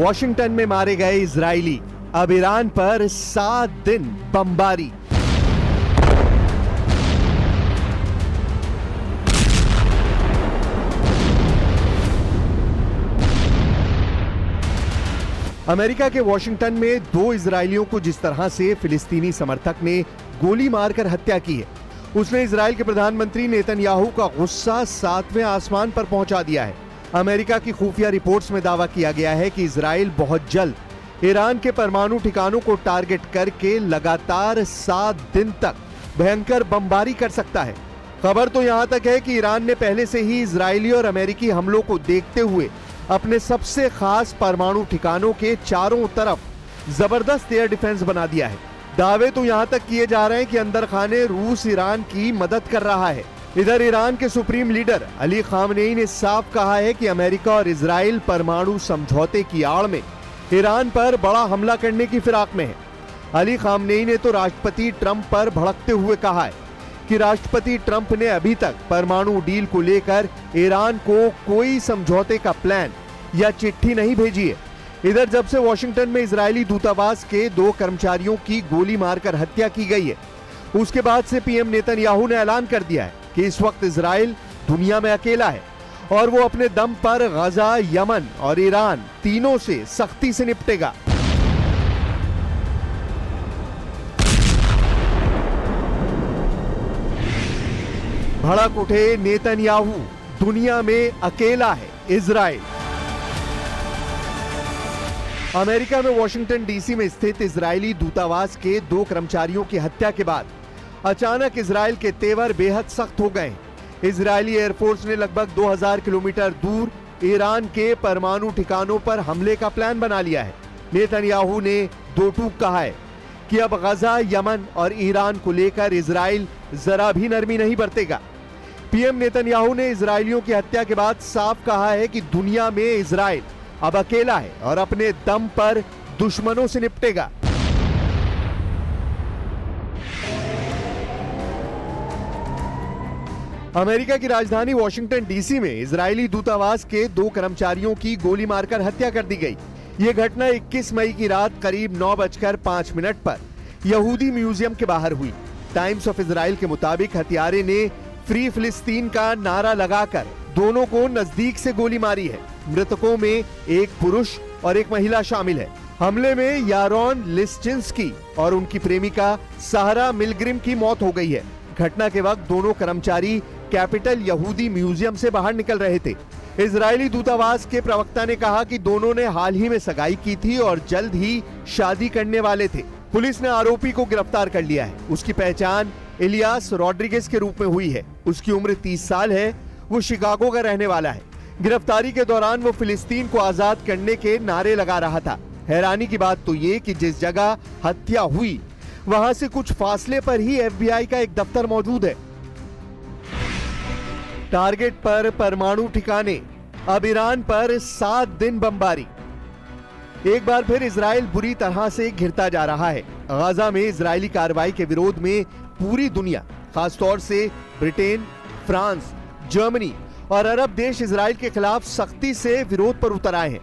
Washington में मारे गए इजरायली, अब ईरान पर 7 दिन बमबारी। अमेरिका के वॉशिंगटन में 2 इजरायलियों को जिस तरह से फिलिस्तीनी समर्थक ने गोली मारकर हत्या की है, उसने इजराइल के प्रधानमंत्री नेतन्याहू का गुस्सा 7वें आसमान पर पहुंचा दिया है। अमेरिका की खुफिया रिपोर्ट्स में दावा किया गया है कि इजराइल बहुत जल्द ईरान के परमाणु ठिकानों को टारगेट करके लगातार 7 दिन तक भयंकर बमबारी कर सकता है। खबर तो यहां तक है कि ईरान ने पहले से ही इजरायली और अमेरिकी हमलों को देखते हुए अपने सबसे खास परमाणु ठिकानों के चारों तरफ जबरदस्त एयर डिफेंस बना दिया है। दावे तो यहां तक किए जा रहे हैं कि अंदर खाने रूस ईरान की मदद कर रहा है। इधर ईरान के सुप्रीम लीडर अली खामनेई ने साफ कहा है कि अमेरिका और इजराइल परमाणु समझौते की आड़ में ईरान पर बड़ा हमला करने की फिराक में है। अली खामनेई ने तो राष्ट्रपति ट्रंप पर भड़कते हुए कहा है कि राष्ट्रपति ट्रंप ने अभी तक परमाणु डील को लेकर ईरान को कोई समझौते का प्लान या चिट्ठी नहीं भेजी है। इधर जब से वॉशिंगटन में इजरायली दूतावास के 2 कर्मचारियों की गोली मारकर हत्या की गई है, उसके बाद से पीएम नेतन्याहू ने ऐलान कर दिया है कि इस वक्त इजराइल दुनिया में अकेला है और वो अपने दम पर गजा, यमन और ईरान तीनों से सख्ती से निपटेगा। भड़क उठे नेतन्याहू, दुनिया में अकेला है इजराइल। अमेरिका में वॉशिंगटन डीसी में स्थित इजरायली दूतावास के 2 कर्मचारियों की हत्या के बाद अचानक इजराइल के तेवर बेहद सख्त हो गए। इजरायली एयरफोर्स ने लगभग 2000 किलोमीटर दूर ईरान के परमाणु ठिकानों पर हमले का प्लान बना लिया है। नेतन्याहू ने 2 टूक कहा है कि अब गजा, यमन और ईरान को लेकर इजराइल जरा भी नरमी नहीं बरतेगा। पीएम नेतन्याहू ने इजरायलियों की हत्या के बाद साफ कहा है कि दुनिया में इजराइल अब अकेला है और अपने दम पर दुश्मनों से निपटेगा। अमेरिका की राजधानी वॉशिंगटन डीसी में इजरायली दूतावास के 2 कर्मचारियों की गोली मारकर हत्या कर दी गई। यह घटना 21 मई की रात करीब 9:05 पर यहूदी म्यूजियम के बाहर हुई। टाइम्स ऑफ इजराइल के मुताबिक हत्यारे ने फ्री फिलिस्तीन का नारा लगाकर दोनों को नजदीक से गोली मारी है। मृतकों में एक पुरुष और एक महिला शामिल है। हमले में यारोन लिस्चिंस्की और उनकी प्रेमिका साहरा मिलग्रिम की मौत हो गई है। घटना के वक्त दोनों कर्मचारी कैपिटल यहूदी म्यूजियम से बाहर निकल रहे थे। इजरायली दूतावास के प्रवक्ता ने कहा कि दोनों ने हाल ही में सगाई की थी और जल्द ही शादी करने वाले थे। पुलिस ने आरोपी को गिरफ्तार कर लिया है। उसकी पहचान इलियास रॉड्रिगेज के रूप में हुई है। उसकी उम्र 30 साल है। वो शिकागो का रहने वाला है। गिरफ्तारी के दौरान वो फिलिस्तीन को आजाद करने के नारे लगा रहा था। हैरानी की बात तो ये कि जिस जगह हत्या हुई वहां से कुछ फासले पर ही एफबीआई का एक दफ्तर मौजूद है। टारगेट पर परमाणु ठिकाने, अब ईरान पर 7 दिन बमबारी। एक बार फिर इजराइल बुरी तरह से घिरता जा रहा है। गाजा में इजरायली कार्रवाई के विरोध में पूरी दुनिया, खासतौर से ब्रिटेन, फ्रांस, जर्मनी और अरब देश इजराइल के खिलाफ सख्ती से विरोध पर उतर आए हैं।